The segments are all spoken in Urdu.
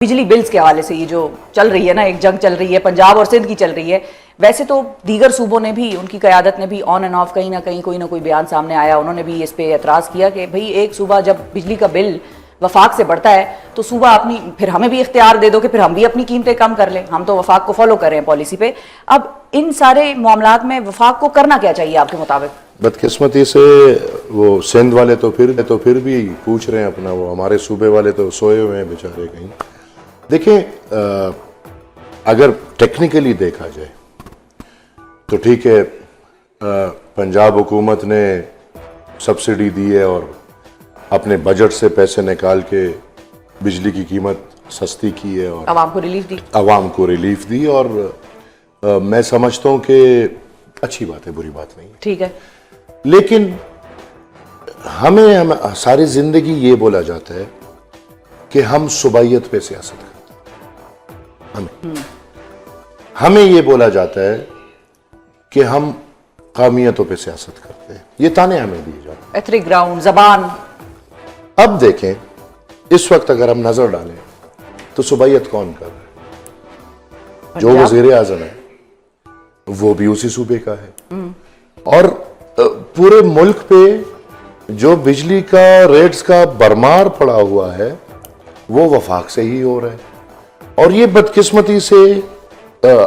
بجلی بلز کے حوالے سے یہ جو چل رہی ہے نا، ایک جنگ چل رہی ہے پنجاب اور سندھ کی چل رہی ہے، ویسے تو دیگر صوبوں نے بھی، ان کی قیادت نے بھی آن اینڈ آف کہیں نہ کہیں کوئی نہ کوئی بیان سامنے آیا، انہوں نے بھی اس پہ اعتراض کیا کہ بھئی ایک صوبہ جب بجلی کا بل وفاق سے بڑھتا ہے تو صوبہ اپنی، پھر ہمیں بھی اختیار دے دو کہ پھر ہم بھی اپنی قیمتیں کم کر لیں، ہم تو وفاق کو فالو کر رہے ہیں پالیسی پہ۔ اب ان سارے معاملات میں وفاق کو کرنا کیا چاہیے آپ کے مطابق؟ بدقسمتی سے وہ سندھ والے تو پھر بھی پوچھ رہے ہیں اپنا، وہ ہمارے صوبے والے تو سوئے ہوئے ہیں بیچارے کہیں۔ دیکھیں، اگر ٹیکنیکلی دیکھا جائے تو ٹھیک ہے، پنجاب حکومت نے سبسڈی دی ہے اور اپنے بجٹ سے پیسے نکال کے بجلی کی قیمت سستی کی ہے اور عوام کو ریلیف دی، اور میں سمجھتا ہوں کہ اچھی بات ہے، بری بات نہیں ہے، ٹھیک ہے۔ لیکن ہمیں ساری زندگی یہ بولا جاتا ہے کہ ہم صوبائیت پہ سیاست کرتے ہیں، ہمیں یہ بولا جاتا ہے کہ ہم قومیتوں پہ سیاست کرتے ہیں، یہ تانے ہمیں دیے جاتے ہیں، ایتھنک گراؤنڈ، زبان۔ اب دیکھیں، اس وقت اگر ہم نظر ڈالیں تو صوبائیت کون کر رہا ہے؟ جو وزیر اعظم ہے وہ بھی اسی صوبے کا ہے، اور پورے ملک پہ جو بجلی کا ریٹس کا برمار پڑا ہوا ہے وہ وفاق سے ہی ہو رہا ہے۔ اور یہ بدقسمتی سے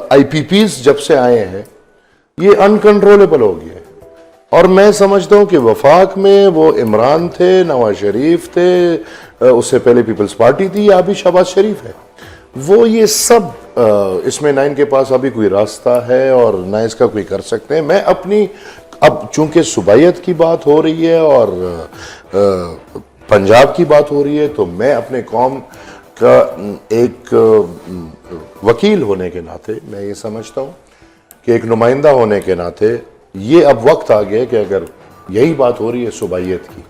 آئی پی پیز جب سے آئے ہیں یہ انکنٹرولبل ہو گیا ہے، اور میں سمجھتا ہوں کہ وفاق میں وہ عمران تھے، نواز شریف تھے، اس سے پہلے پیپلز پارٹی تھی، ابھی شہباز شریف ہے، وہ یہ سب اس میں نہ ان کے پاس ابھی کوئی راستہ ہے اور نہ اس کا کوئی کر سکتے ہیں۔ میں اپنی، اب چونکہ صوبائیت کی بات ہو رہی ہے اور پنجاب کی بات ہو رہی ہے، تو میں اپنے قوم کا ایک وکیل ہونے کے ناطے میں یہ سمجھتا ہوں کہ ایک نمائندہ ہونے کے ناطے یہ اب وقت آ گیا کہ اگر یہی بات ہو رہی ہے صوبائیت کی،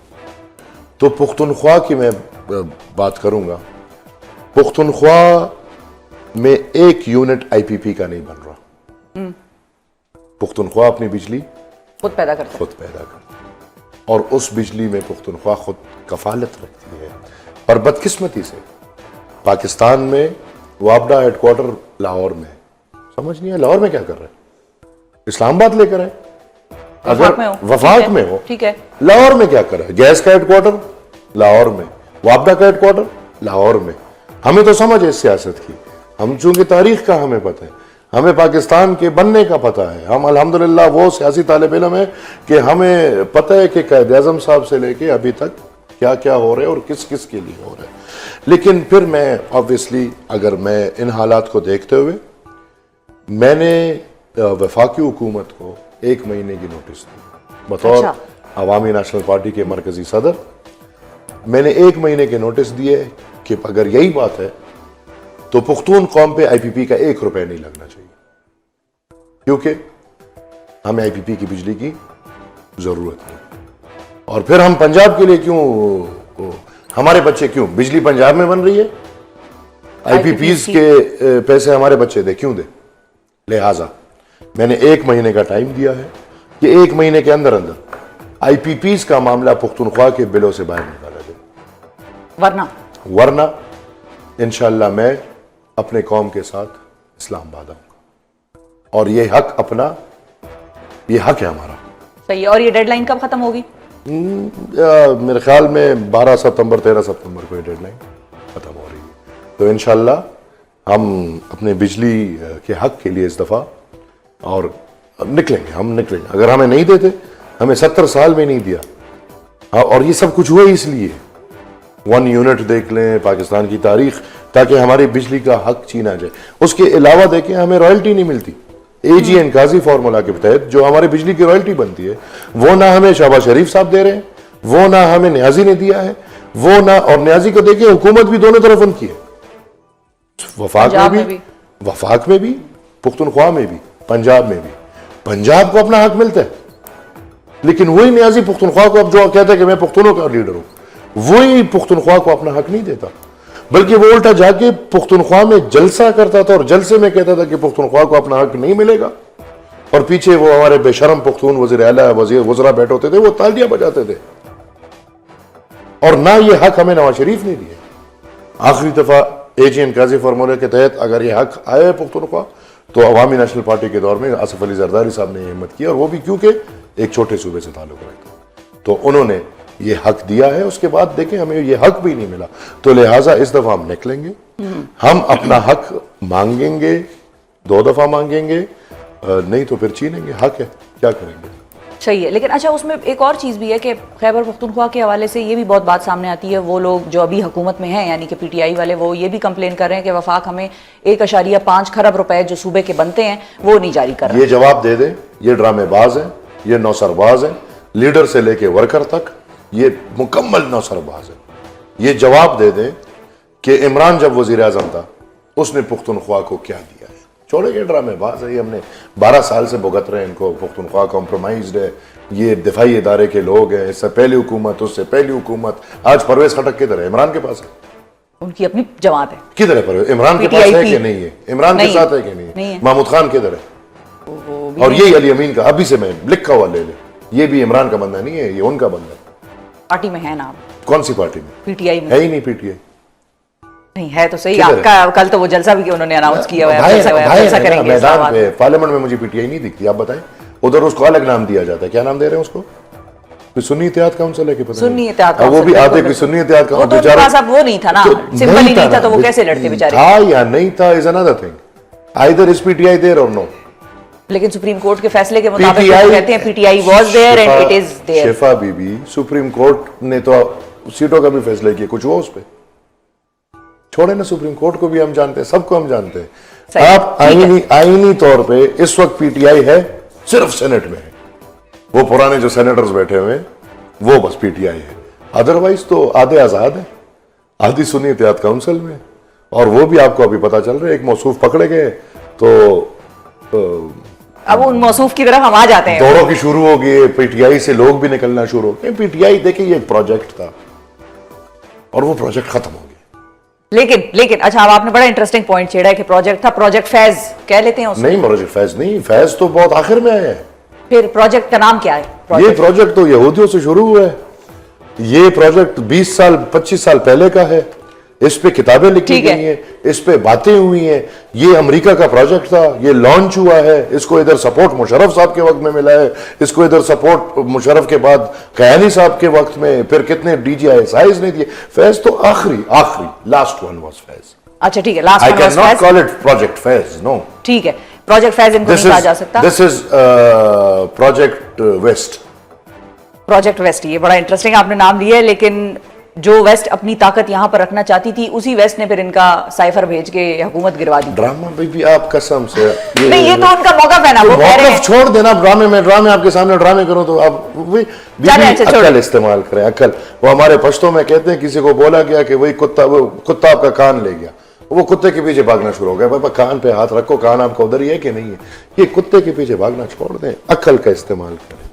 تو پختونخوا کی میں بات کروں گا۔ پختونخوا میں ایک یونٹ آئی پی پی کا نہیں بن رہا، پختونخوا اپنی بجلی خود پیدا کرتا اور اس بجلی میں پختونخوا خود کفالت رکھتی ہے۔ اور بدقسمتی سے پاکستان میں وابڈا ہیڈ کوارٹر لاہور میں ہے، سمجھ نہیں ہے لاہور میں کیا کر رہے ہیں، اسلام آباد لے کر ہے، اگر وفاق میں ہو ٹھیک ہے، لاہور میں کیا کر رہا ہے؟ گیس کا ہیڈ کوارٹر لاہور میں، وابڈا کا ہیڈ کوارٹر لاہور میں۔ ہمیں تو سمجھ ہے اس سیاست کی، ہم چونکہ تاریخ کا ہمیں پتہ ہے، ہمیں پاکستان کے بننے کا پتہ ہے، ہم الحمدللہ وہ سیاسی طالب علم ہیں کہ ہمیں پتہ ہے کہ قائد اعظم صاحب سے لے کے ابھی تک کیا کیا ہو رہا ہے اور کس کس کے لیے ہو رہا ہے۔ لیکن پھر میں obviously اگر میں ان حالات کو دیکھتے ہوئے، میں نے وفاقی حکومت کو 1 مہینے کی نوٹس دی بطور عوامی نیشنل پارٹی کے مرکزی صدر۔ میں نے 1 مہینے کے نوٹس دیے کہ اگر یہی بات ہے تو پختون قوم پہ آئی پی پی کا 1 روپے نہیں لگنا چاہیے، کیونکہ ہمیں آئی پی پی کی بجلی کی ضرورت نہیں۔ اور پھر ہم پنجاب کے لیے کیوں، ہمارے بچے کیوں، بجلی پنجاب میں بن رہی ہے، آئی پی پیز کے پیسے ہمارے بچے دے کیوں دے؟ لہٰذا میں نے 1 مہینے کا ٹائم دیا ہے کہ 1 مہینے کے اندر آئی پی پیز کا معاملہ پختونخوا کے بلوں سے باہر نکالا جائے، ورنہ انشاءاللہ میں اپنے قوم کے ساتھ اسلام آباد آؤں گا، اور یہ حق اپنا، یہ حق ہے ہمارا۔ صحیح۔ اور یہ ڈیڈ لائن کب ختم ہوگی؟ میرے خیال میں 12 ستمبر 13 ستمبر کو یہ ڈیڈ لائن ختم ہو رہی ہے، تو انشاءاللہ ہم اپنے بجلی کے حق کے لیے اس دفعہ اور نکلیں گے۔ اگر ہمیں نہیں دیتے، ہمیں 70 سال میں نہیں دیا، اور یہ سب کچھ ہوا اس لیے 1 یونٹ دیکھ لیں پاکستان کی تاریخ، تاکہ ہماری بجلی کا حق چھینا جائے۔ اس کے علاوہ دیکھیں، ہمیں رائلٹی نہیں ملتی، اے جی این قاضی فارمولا کے تحت جو ہماری بجلی کی رائلٹی بنتی ہے وہ نہ ہمیں شہباز شریف صاحب دے رہے ہیں، وہ نہ ہمیں نیازی نے دیا ہے، وہ نہ، اور نیازی کو دیکھیں حکومت بھی دونوں طرف ان کی ہے، وفاق میں بھی، پختونخوا میں بھی، پنجاب میں بھی۔ پنجاب کو اپنا حق ملتا ہے، لیکن وہی نیازی پختونخوا کو اب جو کہتا ہے کہ میں پختونوں کا لیڈر ہوں، وہی پختونخوا کو اپنا حق نہیں دیتا، بلکہ وہ الٹا جا کے پختونخوا میں جلسہ کرتا تھا اور جلسے میں کہتا تھا کہ پختونخوا کو اپنا حق نہیں ملے گا، اور پیچھے وہ ہمارے بے شرم پختون وزیر اعلیٰ، وزراء بیٹھے ہوتے تھے، وہ تالیاں بجاتے تھے، اور نہ یہ حق ہمیں نواز شریف نے دیا۔ آخری دفعہ AGN قاضی فارمولے کے تحت اگر یہ حق آیا ہے پختونخوا تو عوامی نیشنل پارٹی کے دور میں آصف علی زرداری صاحب نے یہ ہمت کی, اور وہ بھی کیونکہ ایک چھوٹے صوبے سے تعلق رکھتا, تو انہوں نے یہ حق دیا ہے. اس کے بعد دیکھیں ہمیں یہ حق بھی نہیں ملا, تو لہٰذا اس دفعہ ہم نکلیں گے, ہم اپنا حق مانگیں گے, 2 دفعہ مانگیں گے, نہیں تو پھر چھینیں گے. حق ہے, کیا کریں گے. صحیح ہے. لیکن اچھا اس میں ایک اور چیز بھی ہے کہ خیبر پختونخوا کے حوالے سے یہ بھی بہت بات سامنے آتی ہے, وہ لوگ جو ابھی حکومت میں ہیں یعنی کہ PTI والے, وہ یہ بھی کمپلین کر رہے ہیں کہ وفاق ہمیں 1.5 کھرب روپے جو صوبے کے بنتے ہیں وہ نہیں جاری کر رہا. یہ جواب دے دیں, یہ ڈرامے باز ہیں, یہ نوسر باز ہیں, لیڈر سے لے کے ورکر تک یہ مکمل نوسر باز ہیں. یہ جواب دے دیں کہ عمران جب وزیر اعظم تھا اس نے پختونخوا کو کیا دیا ہے. چھوڑے یہ ڈرامے باز ہے, یہ ہم نے 12 سال سے بھگت رہے ہیں ان کو. پختونخوا کمپرومائزڈ ہے, یہ دفاعی ادارے کے لوگ ہیں, اس سے پہلی حکومت, اس سے پہلی حکومت. آج پرویز خٹک کدھر ہے؟ عمران کے پاس ہے. ان کی اپنی جماعت ہے. کدھر ہے پرویز؟ عمران کے پاس ہے کہ نہیں ہے؟ عمران کے ساتھ ہے کہ نہیں نہیں ہے؟ ہے. محمود خان کدھر ہے؟ اور یہی علی امین کا, ابھی سے میں لکھا ہوا لے لے, یہ بھی عمران کا بندہ نہیں ہے, یہ ان کا بندہ ہے. پارٹی میں ہے نام, کون سی پارٹی میں؟ PTI میں ہے ہی نہیں PTI. نہیں ہے تو صحیح. آپ کا کل تو وہ جلسہ بھی انہوں نے اناؤنس کیا ہوا ہے, جلسہ کریں گے میدان پہ. پارلیمنٹ میں مجھے PTI نہیں دکھتی. آپ بتائیں, ادھر اس کو الگ نام دیا جاتا ہے. کیا نام دے رہے ہیں اس کو؟ سنی اتحاد کاؤنسل ہے کہ پتہ سنی اتحاد وہ بھی آتے کہ سنی اتحاد کا, وہ تو ان کے پاس اب وہ نہیں تھا نا, سمپل ہی نہیں تھا, تو وہ کیسے لڑتے بیچارے. تھا یا نہیں تھا از another thing. Either is PTI there or no. لیکن سپریم کورٹ کے فیصلے کے مطابق وہ کہتے ہیں PTI was there and it is there. شفا بی بی, سپریم کورٹ نے تو سیٹوں کا بھی فیصلہ کیا, کچھ ہوا اس پہ؟ چھوڑے نا, سپریم کورٹ کو بھی ہم جانتے ہیں, سب کو ہم جانتے ہیں. آپ آئینی طور پہ اس وقت PTI ہے صرف سینٹ میں ہے, وہ پرانے جو سینیٹرز بیٹھے ہوئے وہ بس PTI ہے. ادروائز تو آدھے آزاد ہیں, آدھی سنی اتحاد کاؤنسل میں, اور وہ بھی آپ کو ابھی پتا چل رہا ہے ایک موصوف پکڑے گئے. تو اب ان موصوف کی طرف ہم آ جاتے ہیں. دوروں کی شروع ہو گئی, PTI سے لوگ بھی نکلنا شروع ہو گئے. PTI دیکھیں یہ ایک پروجیکٹ تھا اور وہ پروجیکٹ ختم ہو گیا. لیکن اچھا, اب آپ نے بڑا انٹرسٹنگ پوائنٹ چھیڑا ہے کہ پروجیکٹ تھا, پروجیکٹ فیض کہہ لیتے ہیں اس کو. نہیں, پروجیکٹ فیض نہیں, فیض تو بہت آخر میں آیا ہے. پھر پروجیکٹ کا نام کیا ہے؟ یہ پروجیکٹ تو یہودیوں سے شروع ہوا ہے. یہ پروجیکٹ 20 سال 25 سال پہلے کا ہے. اس پہ کتابیں لکھی گئی ہیں, اس پہ باتیں ہوئی ہیں. یہ امریکہ کا پروجیکٹ تھا, یہ لانچ ہوا ہے. اس کو ادھر سپورٹ مشرف صاحب کے وقت میں ملا ہے, اس کو ادھر سپورٹ مشرف کے بعد قیانی صاحب کے وقت میں, پھر کتنے DGISIs نے دیے. فیض تو آخری لاسٹ ون واز فیض. اچھا ٹھیک ہے, last I one was cannot Faiz. call it project Faiz, no. ٹھیک ہے, پروجیکٹ فیض ان کو نہیں کہا جا سکتا. This is project west. Project west, یہ بڑا انٹرسٹنگ آپ نے نام لیا ہے. لیکن جو ویسٹ اپنی طاقت یہاں پر رکھنا چاہتی تھی, اسی ویسٹ نے پھر ان کا سائفر بھیج کے حکومت گروا دی. ڈرامہ بھی آپ قسم سے نہیں, یہ تو ان کا موقف ہے نا, وہ کہہ رہے ہیں. چھوڑ دینا ڈرامے آپ کے سامنے ڈرامے کرو تو آپ عقل استعمال کریں. عقل, وہ ہمارے پشتوں میں کہتے ہیں کسی کو بولا گیا کہ وہی کتا آپ کا کان لے گیا, وہ کتے کے پیچھے بھاگنا شروع ہو گیا. بابا کان پہ ہاتھ رکھو, کان آپ کا ادھر ہی ہے کہ نہیں ہے. یہ کتے کے پیچھے بھاگنا چھوڑ دیں, عقل کا استعمال کریں.